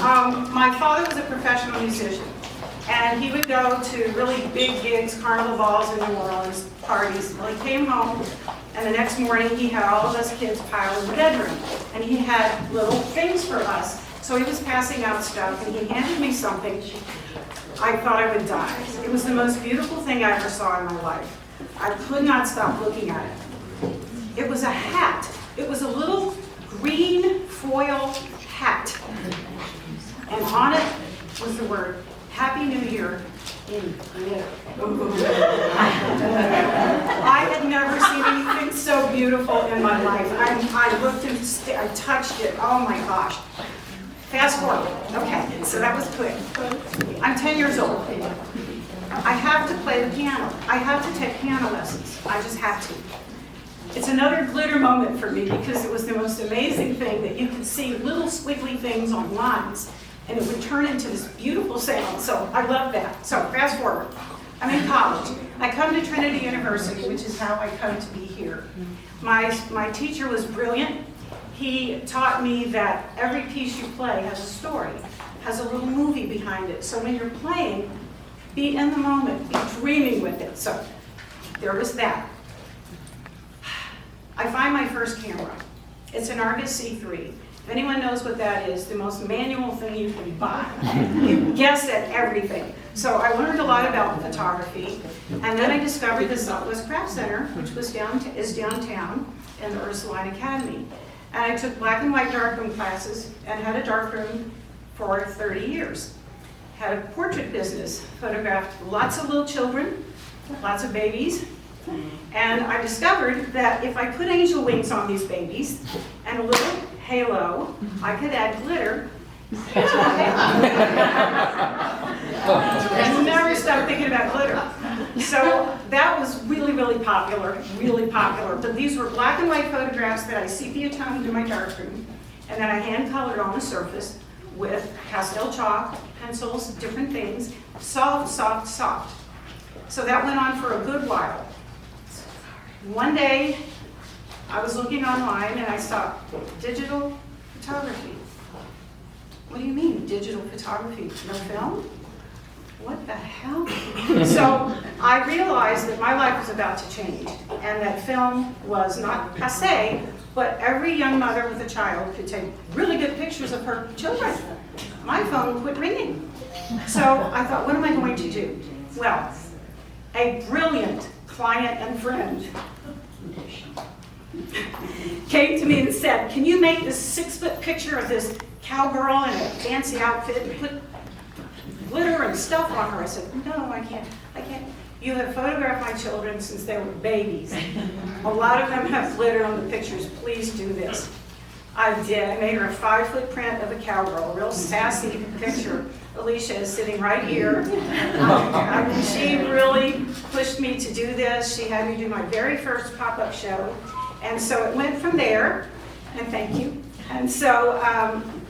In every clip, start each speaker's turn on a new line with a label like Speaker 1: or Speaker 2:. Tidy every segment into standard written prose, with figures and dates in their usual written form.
Speaker 1: My father was a professional musician, and he would go to really big gigs, carnival balls in New Orleans, parties. Well, he came home, and the next morning he had all of us kids piled in the bedroom, and he had little things for us. So he was passing out stuff, and he handed me something. I thought I would die. It was the most beautiful thing I ever saw in my life. I could not stop looking at it. It was a hat. It was a little green foil hat. And on it was the word, Happy New Year in glitter. I had never seen anything so beautiful in my life. I looked and I touched it. Oh my gosh. Fast forward. Okay, so that was quick. I'm 10 years old. I have to play the piano. I have to take piano lessons. I just have to. It's another glitter moment for me because it was the most amazing thing that you could see little squiggly things on lines and it would turn into this beautiful sound. So I love that. So fast forward. I'm in college. I come to Trinity University, which is how I come to be here. My teacher was brilliant. He taught me that every piece you play has a story, has a little movie behind it. So when you're playing, be in the moment, be dreaming with it. So there was that. I find my first camera. It's an Argus C3. If anyone knows what that is, the most manual thing you can buy. You guess at everything. So I learned a lot about photography, and then I discovered the Southwest Craft Center, which is downtown in the Ursuline Academy. And I took black and white darkroom classes and had a darkroom for 30 years. Had a portrait business, photographed lots of little children, lots of babies, and I discovered that if I put angel wings on these babies and a little halo, I could add glitter to a halo. And never stopped thinking about glitter. So that was really, really popular, really popular. But these were black and white photographs that I sepia toned in my darkroom, and then I hand colored on the surface with pastel chalk, pencils, different things, soft, soft, soft. So that went on for a good while. One day, I was looking online and I saw digital photography. What do you mean, digital photography? No film? What the hell? So I realized that my life was about to change and that film was not passé, but every young mother with a child could take really good pictures of her children. My phone quit ringing. So I thought, what am I going to do? Well, a brilliant client and friend came to me and said, can you make this 6-foot picture of this cowgirl in a fancy outfit and put glitter and stuff on her? I said, no, I can't. You have photographed my children since they were babies. A lot of them have glitter on the pictures. Please do this. I did. I made her a 5-foot print of a cowgirl, a real sassy picture. Alicia is sitting right here. She really pushed me to do this. She had me do my very first pop-up show. And so it went from there, and thank you. And so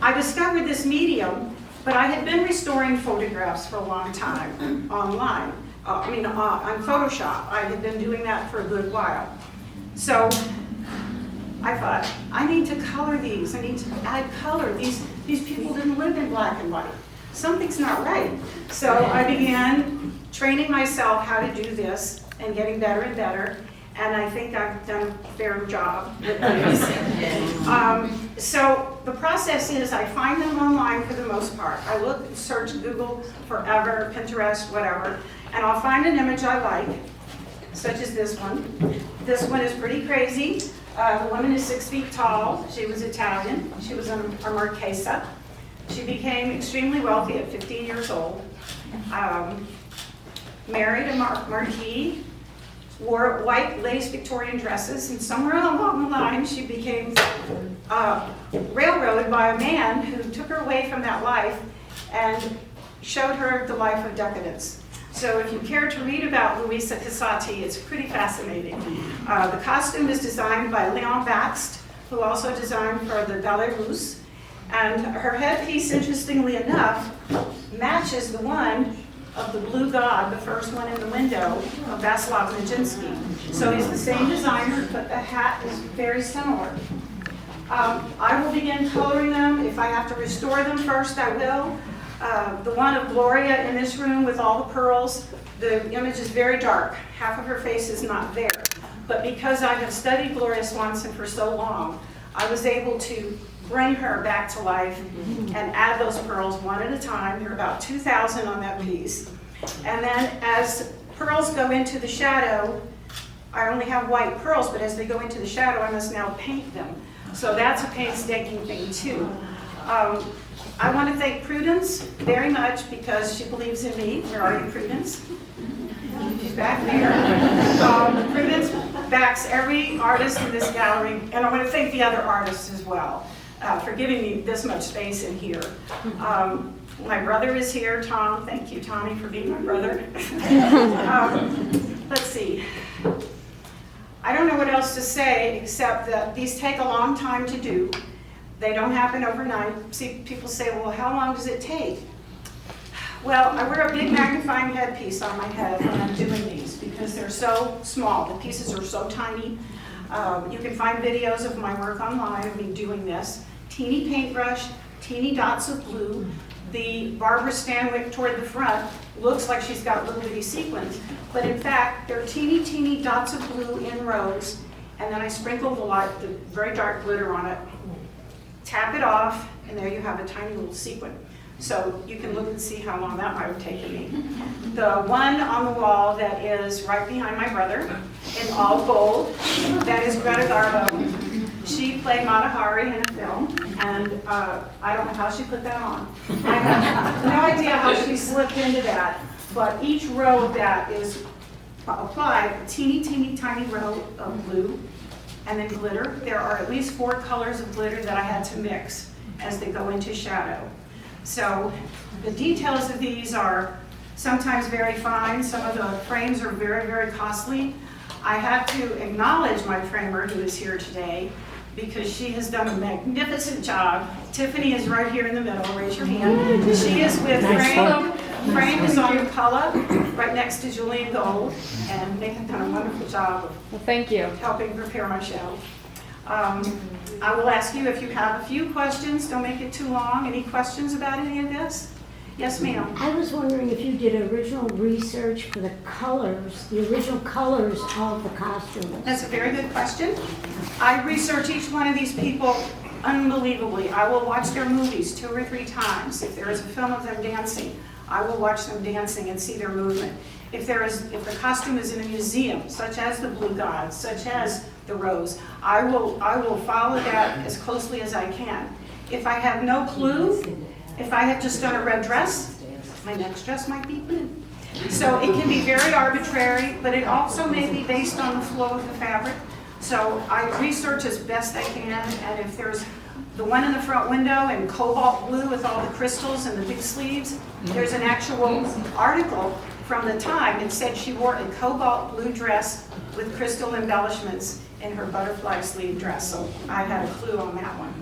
Speaker 1: I discovered this medium, but I had been restoring photographs for a long time online. On Photoshop. I had been doing that for a good while. So I thought, I need to color these. I need to add color. These people didn't live in black and white. Something's not right. So I began training myself how to do this and getting better and better. And I think I've done a fair job with this. So the process is I find them online for the most part. I look, search Google forever, Pinterest, whatever, and I'll find an image I like, such as this one. This one is pretty crazy. The woman is 6 feet tall. She was Italian. She was a Marchesa. She became extremely wealthy at 15 years old. Married a marquis. Wore white lace Victorian dresses, and somewhere along the line she became railroaded by a man who took her away from that life and showed her the life of decadence. So if you care to read about Luisa Casati, it's pretty fascinating. The costume is designed by Leon Baxt, who also designed for the Ballet Russe, and her headpiece, interestingly enough, matches the one of the Blue God, the first one in the window, of Vaslav Nijinsky. So he's the same designer, but the hat is very similar. I will begin coloring them. If I have to restore them first, I will. The one of Gloria in this room with all the pearls, the image is very dark. Half of her face is not there. But because I have studied Gloria Swanson for so long, I was able to bring her back to life and add those pearls one at a time. There are about 2,000 on that piece. And then as pearls go into the shadow, I only have white pearls, but as they go into the shadow, I must now paint them. So that's a painstaking thing too. I want to thank Prudence very much because she believes in me. Where are you, Prudence? She's back there. Prudence backs every artist in this gallery, and I want to thank the other artists as well for giving me this much space in here. My brother is here, Tom. Thank you, Tommy, for being my brother. Let's see. I don't know what else to say except that these take a long time to do. They don't happen overnight. See, people say, well, how long does it take? Well, I wear a big magnifying headpiece on my head when I'm doing these because they're so small. The pieces are so tiny. You can find videos of my work online of me doing this. Teeny paintbrush, teeny dots of blue. The Barbara Stanwyck toward the front looks like she's got little bitty sequins, but in fact, they're teeny, teeny dots of blue in rows, and then I sprinkle the very dark glitter on it, tap it off, and there you have a tiny little sequin. So you can look and see how long that might have taken me. The one on the wall that is right behind my brother in all gold, that is Greta Garbo. She played Mata Hari in a film, and I don't know how she put that on. I have no idea how she slipped into that, but each row of that is applied, a teeny, teeny, tiny row of blue, and then glitter. There are at least 4 colors of glitter that I had to mix as they go into shadow. So the details of these are sometimes very fine. Some of the frames are very, very costly. I have to acknowledge my framer who is here today because she has done a magnificent job. Tiffany is right here in the middle. Raise your hand. She is with Frame. Frame is on McCullough, right next to Julian Gold, and they have done a wonderful job of
Speaker 2: thank you.
Speaker 1: Helping prepare my show. I will ask you if you have a few questions. Don't make it too long. Any questions about any of this? Yes, ma'am.
Speaker 3: I was wondering if you did original research for the colors, the original colors of the costumes.
Speaker 1: That's a very good question. I research each one of these people unbelievably. I will watch their movies 2 or 3 times. If there is a film of them dancing, I will watch them dancing and see their movement. If the costume is in a museum, such as the Blue Gods, such as the Rose, I will follow that as closely as I can. If I have no clue, if I have just done a red dress, my next dress might be blue. So it can be very arbitrary, but it also may be based on the flow of the fabric. So I research as best I can, and if there's the one in the front window in cobalt blue with all the crystals and the big sleeves, there's an actual article from the time. It said she wore a cobalt blue dress with crystal embellishments in her butterfly sleeve dress. So I had a clue on that one.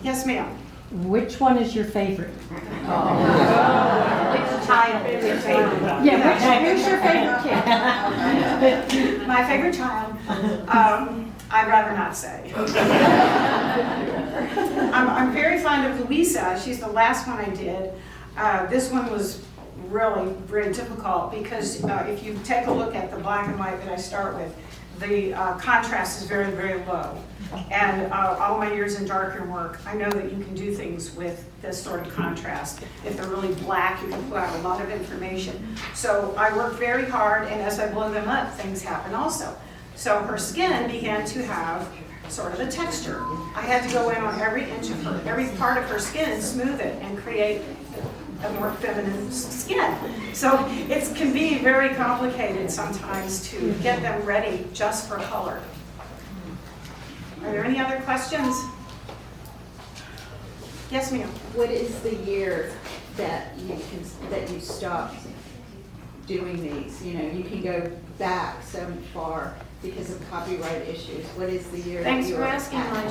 Speaker 1: Yes, ma'am.
Speaker 4: Which one is your favorite?
Speaker 1: Which child is your favorite?
Speaker 4: Yeah, who's your favorite kid?
Speaker 1: My favorite child? I'd rather not say. I'm very fond of Louisa. She's the last one I did. This one was really very difficult because if you take a look at the black and white that I start with, the contrast is very, very low. And all my years in darkroom work, I know that you can do things with this sort of contrast. If they're really black, you can pull out a lot of information. So I work very hard, and as I blow them up, things happen also. So her skin began to have sort of a texture. I had to go in on every inch of her, every part of her skin and smooth it and create a more feminine skin. So it can be very complicated sometimes to get them ready just for color. Are there any other questions? Yes, ma'am.
Speaker 5: What is the year that you stopped doing these? You know, you can go back so far because of copyright issues. What is the year?
Speaker 1: Thanks
Speaker 5: that you
Speaker 1: for
Speaker 5: were
Speaker 1: asking,
Speaker 5: at?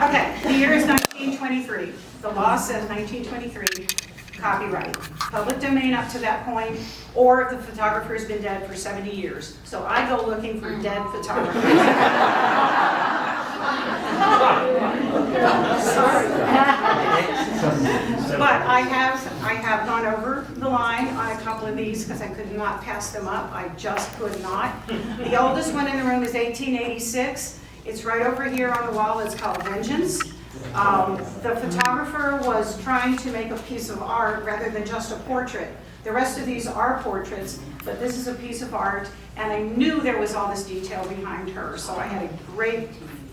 Speaker 1: Okay. Okay, the year is 1923. The law says 1923. copyright. Public domain up to that point, or if the photographer's been dead for 70 years. So I go looking for dead photographers. Sorry. But I have gone over the line on a couple of these because I could not pass them up. I just could not. The oldest one in the room is 1886. It's right over here on the wall. It's called Vengeance. The photographer was trying to make a piece of art rather than just a portrait. The rest of these are portraits, but this is a piece of art, and I knew there was all this detail behind her, so I had a great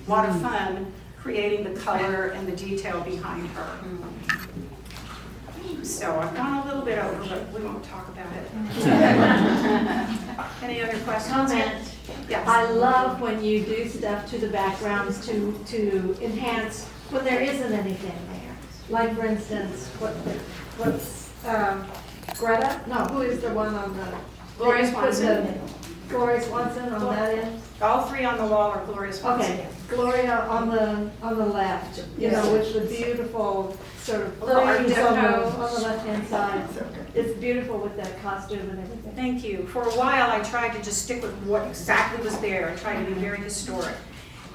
Speaker 1: lot of fun creating the color and the detail behind her. So I've gone a little bit over, but we won't talk about it. Any other questions?
Speaker 2: Comment.
Speaker 1: Yes.
Speaker 2: I love when you do stuff to the backgrounds to enhance when there isn't anything there. Like for instance, what's Greta? No, who is the one on the?
Speaker 1: Gloria
Speaker 2: that you put
Speaker 1: Swanson.
Speaker 2: the- Gloria Swanson on that end?
Speaker 1: All three on the wall are Gloria Swanson.
Speaker 2: Okay, Gloria on the left, you know, with the beautiful sort of
Speaker 1: Little Art
Speaker 2: flames
Speaker 1: Deco.
Speaker 2: on the left-hand side. It's beautiful with that costume and everything.
Speaker 1: Thank you. For a while, I tried to just stick with what exactly was there. I tried to be very historic.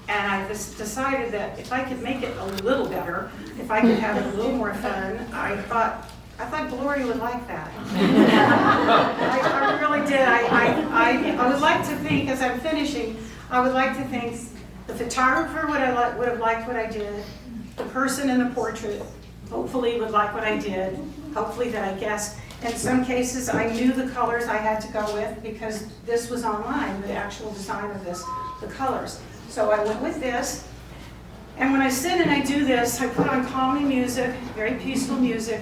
Speaker 1: And I just decided that if I could make it a little better, if I could have it a little more fun, I thought Gloria would like that. I really did. I would like to think, as I'm finishing, I would like to think the photographer would have liked what I did. The person in the portrait hopefully would like what I did. Hopefully that I guessed. In some cases, I knew the colors I had to go with because this was online, the actual design of this, the colors. So I went with this. And when I sit and I do this, I put on calming music, very peaceful music,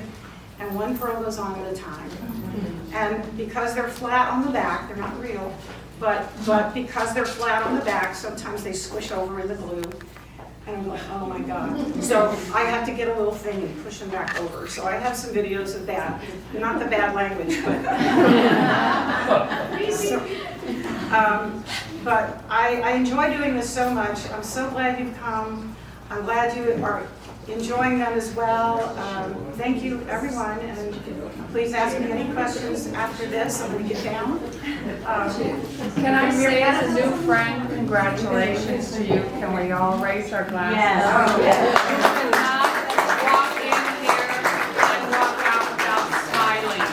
Speaker 1: and one pearl goes on at a time. And because they're flat on the back, they're not real, but because they're flat on the back, sometimes they squish over in the glue. And I'm like, oh my God. So I have to get a little thing and push them back over. So I have some videos of that. Not the bad language, but I enjoy doing this so much. I'm so glad you've come. I'm glad you are enjoying them as well. Thank you, everyone, and please ask me any questions after this. I'm going to get down.
Speaker 6: Can I say, as a new friend, congratulations to you. Can we all raise our glasses?
Speaker 2: Yes.
Speaker 6: Oh, yes. You cannot walk in here and walk out without smiling.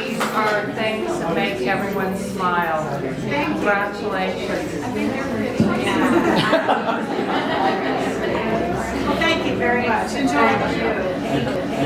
Speaker 6: These are things that make everyone smile. Congratulations.
Speaker 1: I think they're pretty. Well, thank you very much. Enjoy.